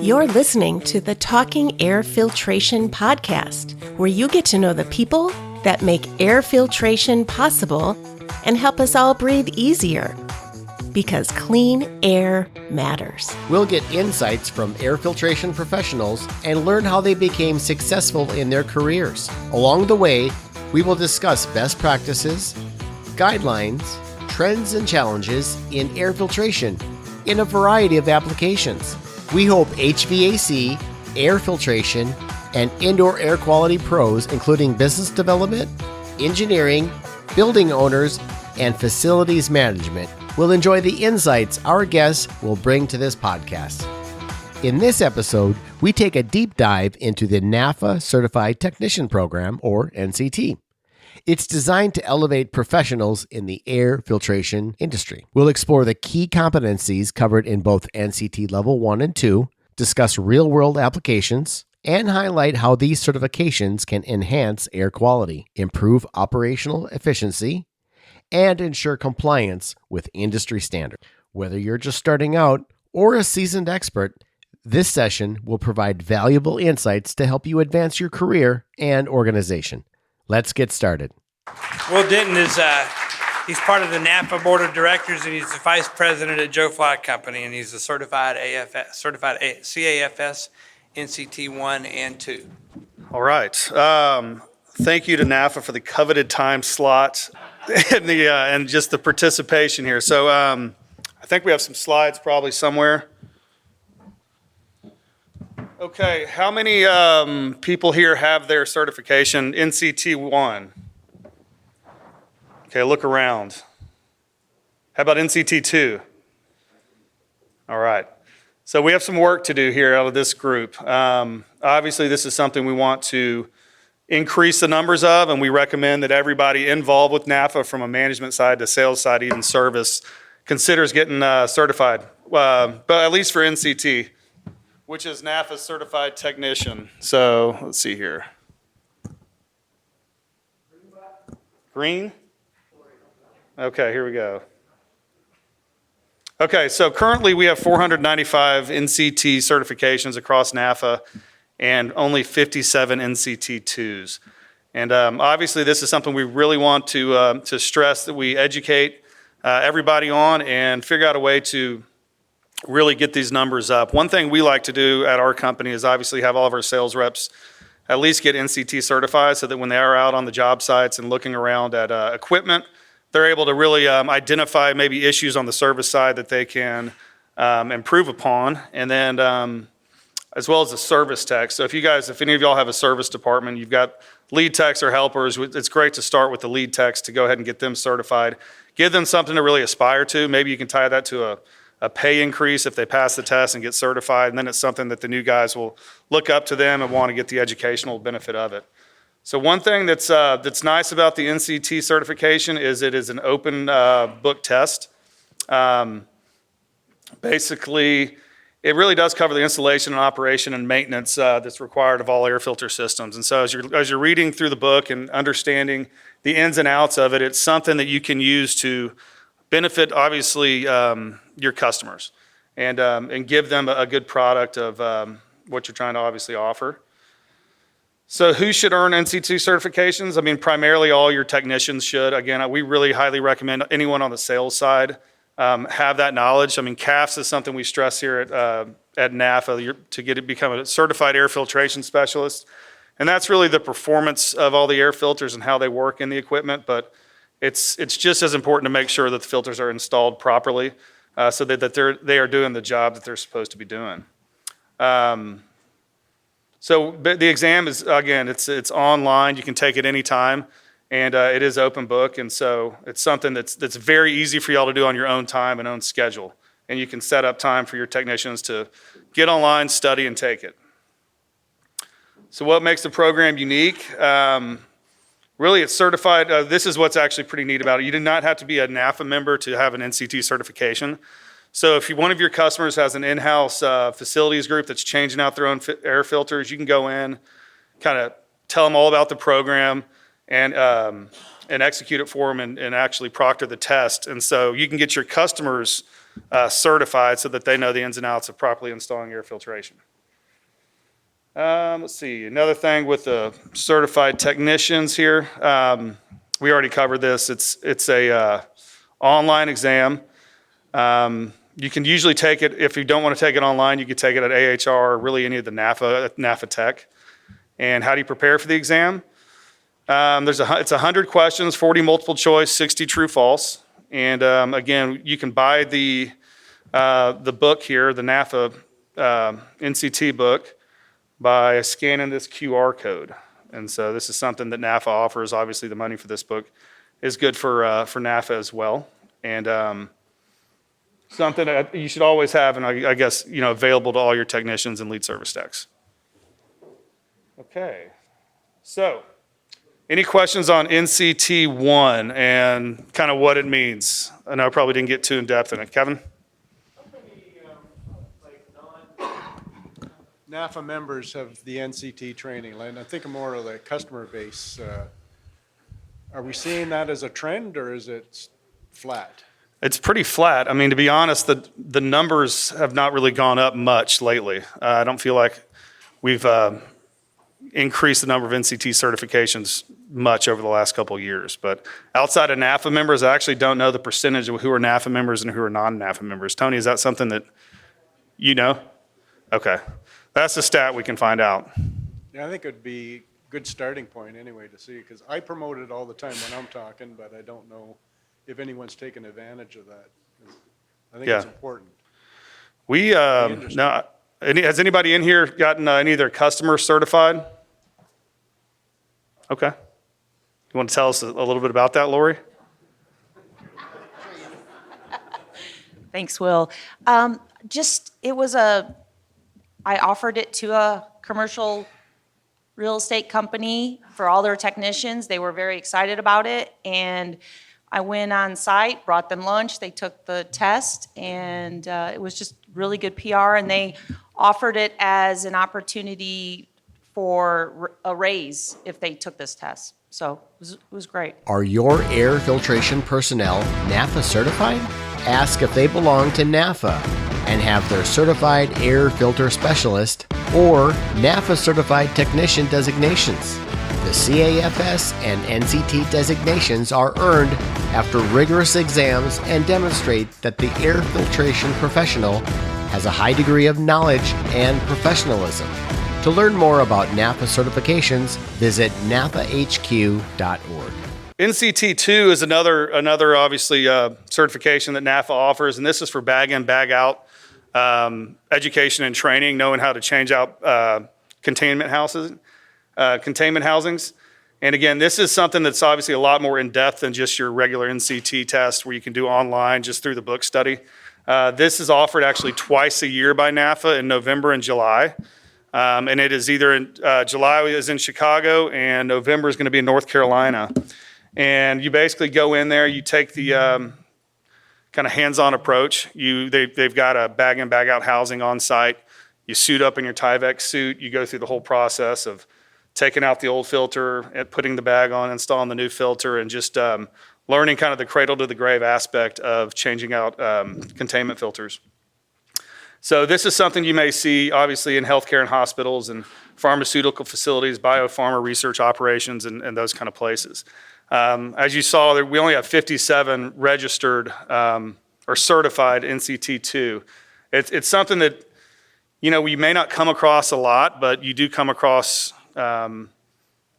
You're listening to the Talking Air Filtration podcast, where you get to know the people that make air filtration possible and help us all breathe easier. Because clean air matters. We'll get insights from air filtration professionals and learn how they became successful in their careers. Along the way, we will discuss best practices, guidelines, trends, and challenges in air filtration in a variety of applications. We hope HVAC, air filtration, and indoor air quality pros, including business development, engineering, building owners, and facilities management, will enjoy the insights our guests will bring to this podcast. In this episode, we take a deep dive into the NAFA Certified Technician program, or NCT. It's designed to elevate professionals in the air filtration industry. We'll explore the key competencies covered in both NCT Level 1 and 2, discuss real-world applications, and highlight how these certifications can enhance air quality, improve operational efficiency, and ensure compliance with industry standards. Whether you're just starting out or a seasoned expert, this session will provide valuable insights to help you advance your career and organization. Let's get started. Well, Denton is he's part of the NAFA Board of Directors, and he's the Vice President at Joe Fly Company, and he's a certified CAFS, NCT 1 and 2. All right. Thank you to NAFA for the coveted time slot and just the participation here. So I think we have some slides probably somewhere. Okay, how many people here have their certification NCT 1? Okay, look around. How about NCT 2? All right. So we have some work to do here out of this group. Obviously, this is something we want to increase the numbers of, and we recommend that everybody involved with NAFA, from a management side to sales side, even service, considers getting certified, but at least for NCT, which is NAFA Certified Technician. So let's see here. Green? Okay, here we go. Okay, so currently we have 495 NCT certifications across NAFA and only 57 NCT 2s. And obviously this is something we really want to stress, that we educate everybody on and figure out a way to really get these numbers up. One thing we like to do at our company is obviously have all of our sales reps at least get NCT certified, so that when they are out on the job sites and looking around at equipment, they're able to really identify maybe issues on the service side that they can improve upon. And then as well as the service techs. So if any of y'all have a service department, you've got lead techs or helpers, it's great to start with the lead techs to go ahead and get them certified. Give them something to really aspire to. Maybe you can tie that to a pay increase if they pass the test and get certified, and then it's something that the new guys will look up to them and want to get the educational benefit of it. So one thing that's nice about the NCT certification is it is an open book test. Basically, it really does cover the installation and operation and maintenance that's required of all air filter systems. And so as you're reading through the book and understanding the ins and outs of it, it's something that you can use to benefit, obviously, your customers and give them a good product of what you're trying to obviously offer. So who should earn NCT certifications? I mean, primarily all your technicians should. Again, we really highly recommend anyone on the sales side have that knowledge. I mean, CAFS is something we stress here at NAFA to become a certified air filtration specialist. And that's really the performance of all the air filters and how they work in the equipment. But it's just as important to make sure that the filters are installed properly so that they are doing the job that they're supposed to be doing. So the exam is, again, it's online. You can take it anytime, and it is open book. And so it's something that's very easy for y'all to do on your own time and own schedule. And you can set up time for your technicians to get online, study, and take it. So what makes the program unique? Really, it's certified. This is what's actually pretty neat about it. You do not have to be a NAFA member to have an NCT certification. So if one of your customers has an in-house facilities group that's changing out their own air filters, you can go in, kind of tell them all about the program and execute it for them and actually proctor the test. And so you can get your customers certified so that they know the ins and outs of properly installing air filtration. Let's see, another thing with the certified technicians here. We already covered this. It's a online exam. You can usually take it, if you don't want to take it online, you can take it at AHR or really any of the NAFA Tech. And how do you prepare for the exam? It's 100 questions, 40 multiple choice, 60 true false. And again, you can buy the book here, the NAFA NCT book, by scanning this QR code. And so this is something that NAFA offers. Obviously, the money for this book is good for NAFA as well. And something that you should always have, and I guess, available to all your technicians and lead service techs. Okay, so any questions on NCT1 and kind of what it means? I know I probably didn't get too in depth in it. Kevin? How many non-NAFA members have the NCT training? And I think more of the customer base. Are we seeing that as a trend, or is it flat? It's pretty flat. I mean, to be honest, the numbers have not really gone up much lately. I don't feel like we've increased the number of NCT certifications much over the last couple of years. But outside of NAFA members, I actually don't know the percentage of who are NAFA members and who are non-NAFA members. Tony, is that something that you know? Okay. That's a stat we can find out. Yeah, I think it'd be a good starting point anyway to see, because I promote it all the time when I'm talking, but I don't know if anyone's taken advantage of that. I think it's important. We, now, has anybody in here gotten any of their customers certified? Okay. You want to tell us a little bit about that, Lori? Thanks, Will. I offered it to a commercial real estate company for all their technicians. They were very excited about it, and I went on site, brought them lunch, they took the test, and it was just really good PR, and they offered it as an opportunity for a raise if they took this test. So it was great. Are your air filtration personnel NAFA certified? Ask if they belong to NAFA and have their Certified Air Filter Specialist or NAFA Certified Technician designations. The CAFS and NCT designations are earned after rigorous exams and demonstrate that the air filtration professional has a high degree of knowledge and professionalism. To learn more about NAFA certifications, visit nafahq.org. NCT2 is another obviously certification that NAFA offers, and this is for bag in, bag out education and training, knowing how to change out containment housings. And again, this is something that's obviously a lot more in depth than just your regular NCT test where you can do online just through the book study. This is offered actually twice a year by NAFA in November and July. And it is either in July is in Chicago and November is going to be in North Carolina. And you basically go in there, you take the kind of hands-on approach. They've got a bag in, bag out housing on site. You suit up in your Tyvek suit. You go through the whole process of taking out the old filter and putting the bag on, installing the new filter, and just learning kind of the cradle to the grave aspect of changing out containment filters. So this is something you may see obviously in healthcare and hospitals and pharmaceutical facilities, biopharma research operations, and those kind of places. As you saw, we only have 57 registered or certified NCT2. It's something that, we may not come across a lot, but you do come across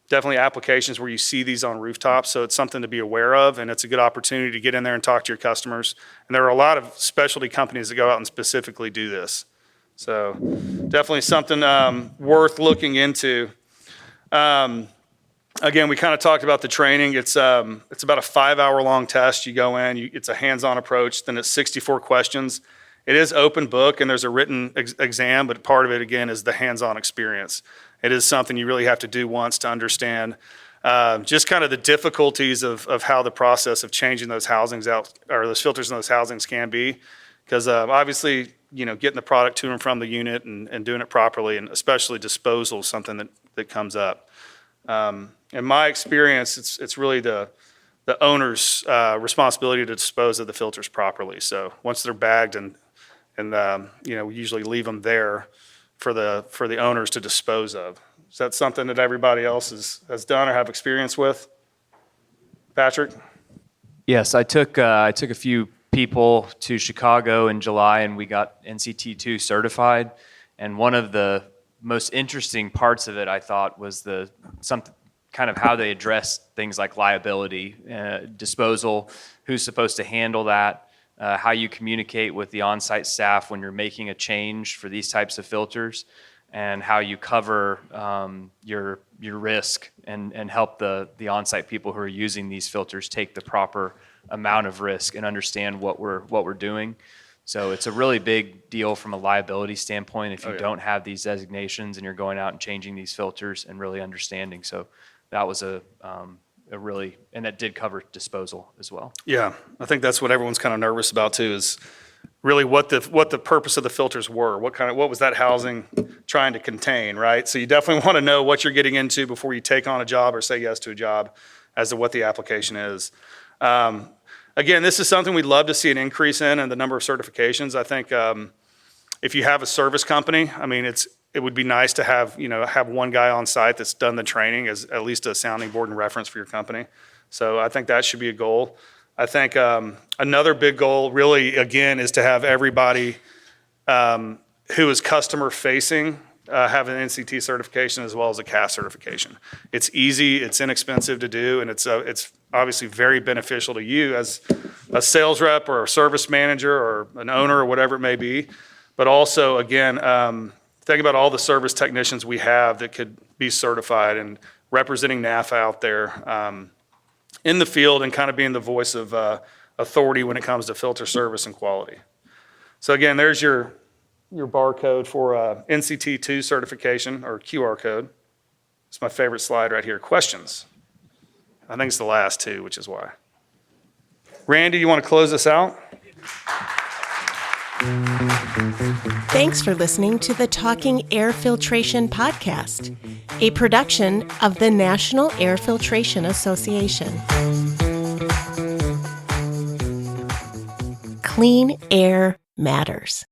definitely applications where you see these on rooftops. So it's something to be aware of, and it's a good opportunity to get in there and talk to your customers. And there are a lot of specialty companies that go out and specifically do this. So definitely something worth looking into. Again, we kind of talked about the training. It's about a 5-hour long test. You go in, it's a hands-on approach, then it's 64 questions. It is open book and there's a written exam, but part of it again is the hands-on experience. It is something you really have to do once to understand just kind of the difficulties of how the process of changing those housings out, or those filters in those housings can be. Because obviously, getting the product to and from the unit and doing it properly, and especially disposal is something that comes up. In my experience, it's really the owner's responsibility to dispose of the filters properly. So once they're bagged and we usually leave them there for the owners to dispose of. Is that something that everybody else has done or have experience with? Patrick? Yes, I took a few people to Chicago in July, and we got NCTII certified. And one of the most interesting parts of it, I thought, was something kind of how they address things like liability, disposal, who's supposed to handle that, how you communicate with the on-site staff when you're making a change for these types of filters, and how you cover your risk and help the on-site people who are using these filters take the proper amount of risk and understand what we're doing. So it's a really big deal from a liability standpoint if you don't have these designations and you're going out and changing these filters and really understanding. So that was a really, and that did cover disposal as well. Yeah, I think that's what everyone's kind of nervous about too, is really what the purpose of the filters were. What was that housing trying to contain, right? So you definitely want to know what you're getting into before you take on a job or say yes to a job as to what the application is. Again, this is something we'd love to see an increase in the number of certifications. I think if you have a service company, I mean, it would be nice to have one guy on site that's done the training as at least a sounding board and reference for your company. So I think that should be a goal. I think another big goal really, again, is to have everybody who is customer facing have an NCT certification as well as a CAFS certification. It's easy, it's inexpensive to do, and it's obviously very beneficial to you as a sales rep or a service manager or an owner or whatever it may be. But also, again, think about all the service technicians we have that could be certified and representing NAFA out there in the field and kind of being the voice of authority when it comes to filter service and quality. So again, there's your barcode for NCTII certification, or QR code. It's my favorite slide right here. Questions? I think it's the last two, which is why. Randy, you want to close this out? Thanks for listening to the Talking Air Filtration podcast, a production of the National Air Filtration Association. Clean air matters.